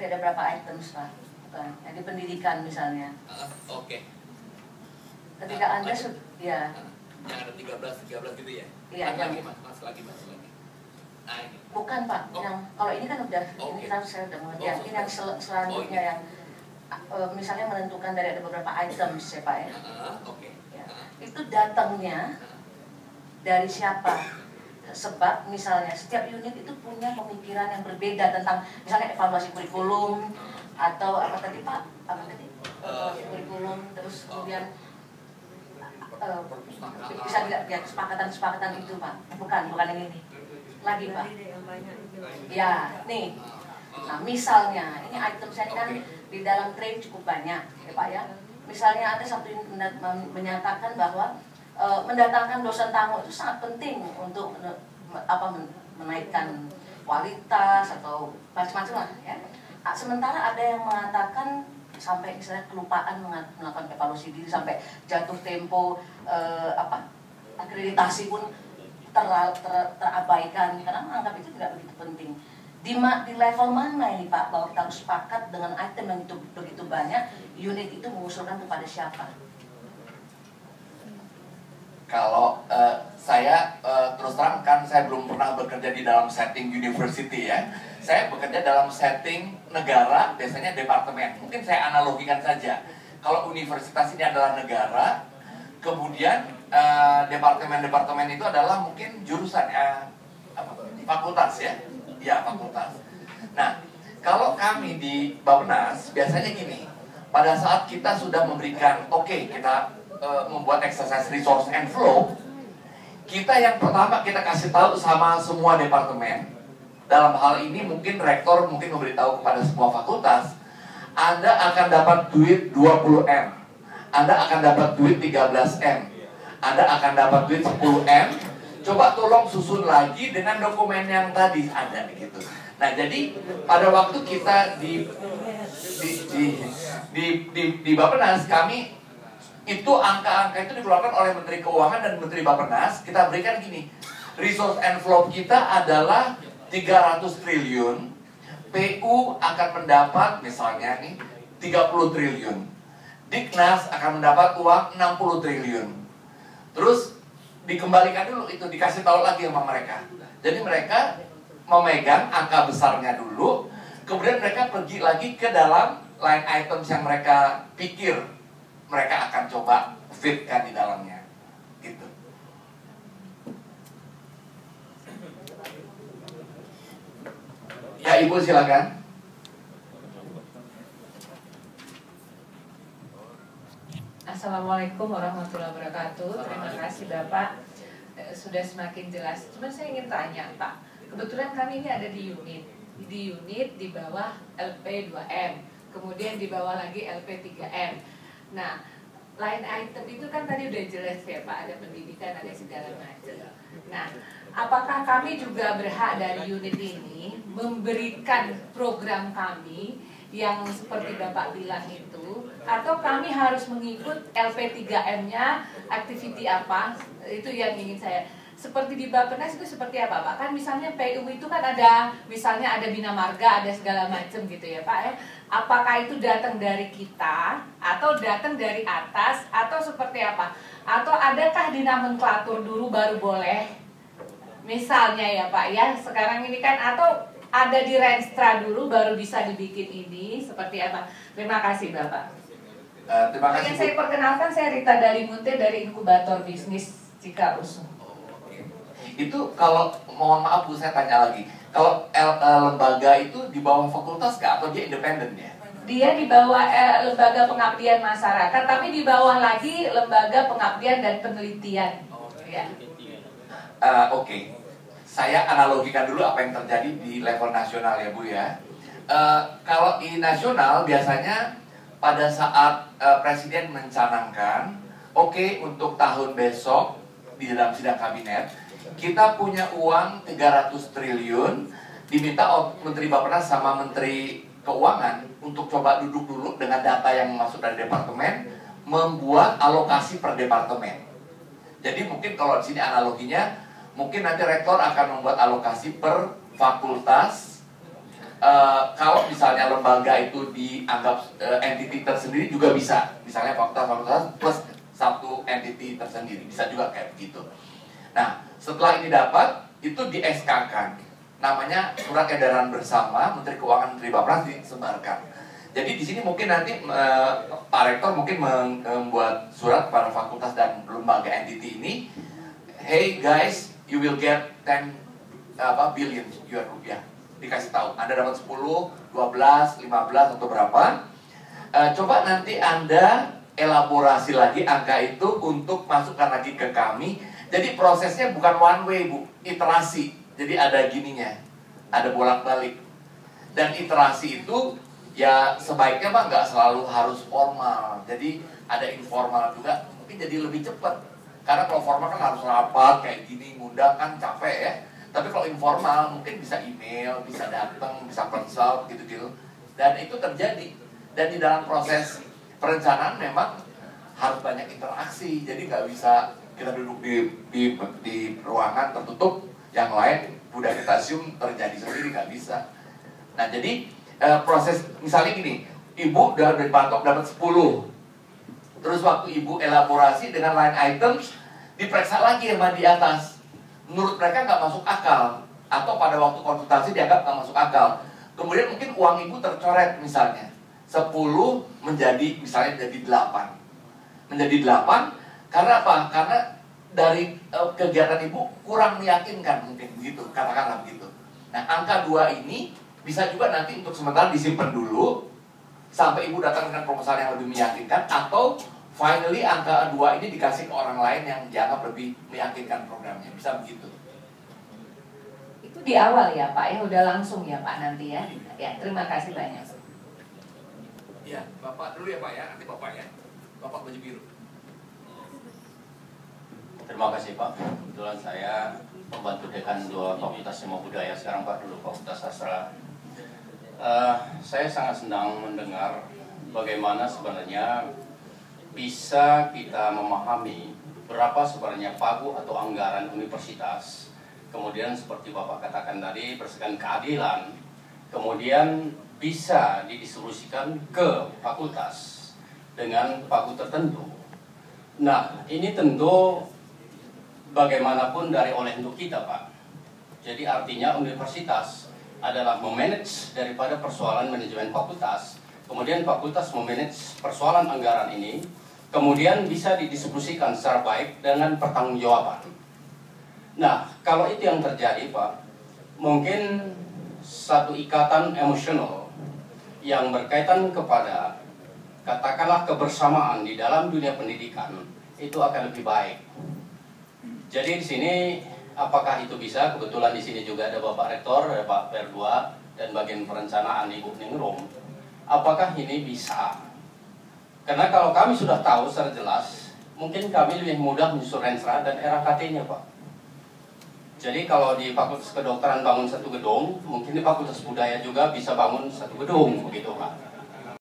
Tadi ada berapa items, Pak? Bukan, yang di pendidikan misalnya. Oke. Ketika Anda ya. Yang ada 13 gitu ya? Iya, Mas lagi. Nah, ini. Bukan, Pak. Yang kalau ini kan udah, ini kan saya udah mengerti. Ini yang selanjutnya yang misalnya menentukan dari ada beberapa items ya, Pak ya. Ya. Itu datangnya dari siapa? Sebab misalnya setiap unit itu punya pemikiran yang berbeda tentang misalnya evaluasi kurikulum atau apa tadi Pak? Apa tadi? Evaluasi kurikulum, terus kemudian bisa tidak ya kesepakatan itu Pak? Bukan yang ini. Lagi Pak? Ya, nih. Nah misalnya ini item saya kan di dalam train cukup banyak ya Pak ya. Misalnya ada satu menyatakan bahwa mendatangkan dosen tamu itu sangat penting untuk menaikkan kualitas atau macam-macam lah ya. Sementara ada yang mengatakan sampai misalnya kelupaan melakukan evaluasi diri sampai jatuh tempo akreditasi pun terabaikan karena menganggap itu tidak begitu penting. Di level mana ini Pak bahwa kita harus sepakat dengan item yang itu begitu banyak, unit itu mengusulkan kepada siapa? Kalau saya terus terang kan saya belum pernah bekerja di dalam setting university ya. Saya bekerja dalam setting negara, biasanya departemen. Mungkin saya analogikan saja. Kalau universitas ini adalah negara, kemudian departemen-departemen itu adalah mungkin jurusan fakultas ya. Ya, fakultas. Nah, kalau kami di Bappenas biasanya gini. Pada saat kita sudah memberikan kita membuat exercise resource and flow, kita yang pertama kita kasih tahu sama semua departemen. Dalam hal ini mungkin rektor mungkin memberitahu kepada semua fakultas, Anda akan dapat duit 20M, Anda akan dapat duit 13M, Anda akan dapat duit 10M. Coba tolong susun lagi dengan dokumen yang tadi ada gitu. Nah jadi pada waktu kita di Bappenas kami itu angka-angka itu dikeluarkan oleh Menteri Keuangan dan Menteri Bappenas. Kita berikan gini, resource envelope kita adalah 300 triliun, PU akan mendapat misalnya nih 30 triliun, Diknas akan mendapat uang 60 triliun. Terus dikembalikan dulu itu, dikasih tahu lagi sama mereka. Jadi mereka memegang angka besarnya dulu, kemudian mereka pergi lagi ke dalam line items yang mereka pikir mereka akan coba fitkan di dalamnya, gitu. Ya Ibu silakan. Assalamualaikum warahmatullahi wabarakatuh. Terima kasih Bapak, sudah semakin jelas. Cuma saya ingin tanya Pak, kebetulan kami ini ada di unit di bawah LP 2M, kemudian di bawah lagi LP 3M. Nah, line item itu kan tadi udah jelas ya Pak, ada pendidikan, ada segala macam. Nah, apakah kami juga berhak dari unit ini memberikan program kami yang seperti Bapak bilang itu, atau kami harus mengikut LP 3M-nya, activity apa? Itu yang ingin saya. Seperti di Bappenas itu seperti apa Pak? Kan misalnya PU itu kan ada, misalnya ada Bina Marga, ada segala macam gitu ya Pak ya. Apakah itu datang dari kita, atau datang dari atas, atau seperti apa? Atau adakah di nomenklatur dulu baru boleh? Misalnya ya Pak ya, sekarang ini kan, atau ada di Renstra dulu baru bisa dibikin ini, seperti apa? Terima kasih Bapak. Terima kasih. Yang saya perkenalkan, saya Rita Dalimunte dari Inkubator Bisnis Cikarus. Itu kalau mohon maaf Bu, saya tanya lagi, kalau lembaga itu di bawah fakultas nggak atau dia independen ya? Dia di bawah lembaga pengabdian masyarakat, tapi di bawah lagi lembaga pengabdian dan penelitian. Ya. Oke. Saya analogikan dulu apa yang terjadi di level nasional ya Bu ya. Kalau di nasional biasanya pada saat Presiden mencanangkan, untuk tahun besok di dalam sidang kabinet kita punya uang 300 triliun, diminta Menteri Bappenas sama Menteri Keuangan untuk coba duduk dulu dengan data yang masuk dari departemen, membuat alokasi per departemen. Jadi mungkin kalau di sini analoginya, mungkin nanti rektor akan membuat alokasi per fakultas, kalau misalnya lembaga itu dianggap entity tersendiri juga bisa. Misalnya fakultas plus satu entity tersendiri, bisa juga kayak begitu. Nah, setelah ini dapat, itu di SK-kan. Namanya surat edaran bersama Menteri Keuangan Menteri Bappenas disebarkan. Jadi di sini mungkin nanti Pak Rektor mungkin membuat surat kepada fakultas dan lembaga entity ini, hey guys, you will get 10 billion US rupiah. Dikasih tahu, Anda dapat 10, 12, 15 atau berapa. Coba nanti Anda elaborasi lagi angka itu untuk masukkan lagi ke kami. Jadi prosesnya bukan one way, Bu, iterasi. Jadi ada gininya, ada bolak-balik. Dan iterasi itu ya sebaiknya Pak nggak selalu harus formal. Jadi ada informal juga, mungkin jadi lebih cepat. Karena kalau formal kan harus rapat kayak gini, ngundang kan capek ya. Tapi kalau informal mungkin bisa email, bisa datang, bisa consult gitu-gitu. Dan itu terjadi. Dan di dalam proses perencanaan memang harus banyak interaksi. Jadi nggak bisa kita duduk di ruangan tertutup, yang lain udah kita assume terjadi sendiri, nggak bisa. Nah jadi proses misalnya gini, ibu udah dipatok dapat 10. Terus waktu ibu elaborasi dengan line items, diperiksa lagi sama di atas. Menurut mereka nggak masuk akal, atau pada waktu konsultasi dianggap nggak masuk akal. Kemudian mungkin uang ibu tercoret misalnya 10 menjadi misalnya menjadi 8. Menjadi 8 karena apa? Karena dari kegiatan ibu kurang meyakinkan, mungkin begitu, katakanlah begitu. Nah angka 2 ini bisa juga nanti untuk sementara disimpan dulu sampai ibu datang dengan proposal yang lebih meyakinkan, atau finally angka 2 ini dikasih ke orang lain yang dianggap lebih meyakinkan programnya. Bisa begitu. Itu di awal ya Pak ya, udah langsung ya Pak nanti ya. Ya, terima kasih banyak. Ya, Bapak dulu ya Pak ya, nanti Bapak ya. Bapak baju biru. Terima kasih Pak. Kebetulan saya pembantu dekan 2 Fakultas Ilmu Budaya, sekarang Pak dulu Fakultas Sastra. Saya sangat senang mendengar bagaimana sebenarnya bisa kita memahami berapa sebenarnya pagu atau anggaran universitas. Kemudian seperti Bapak katakan tadi, berdasarkan keadilan, kemudian bisa didistribusikan ke fakultas dengan pagu tertentu. Nah, ini tentu bagaimanapun dari oleh untuk kita Pak. Jadi artinya universitas adalah memanage daripada persoalan manajemen fakultas. Kemudian fakultas memanage persoalan anggaran ini, kemudian bisa didistribusikan secara baik dengan pertanggungjawaban. Nah, kalau itu yang terjadi Pak, mungkin satu ikatan emosional yang berkaitan kepada katakanlah kebersamaan di dalam dunia pendidikan itu akan lebih baik. Jadi di sini apakah itu bisa? Kebetulan di sini juga ada Bapak Rektor, ada Pak Perdua, dan bagian perencanaan Ibu Ningrum. Apakah ini bisa? Karena kalau kami sudah tahu secara jelas, mungkin kami lebih mudah menyusun Renstra dan RKT-nya Pak. Jadi kalau di Fakultas Kedokteran bangun satu gedung, mungkin di Fakultas Budaya juga bisa bangun satu gedung, begitu Pak.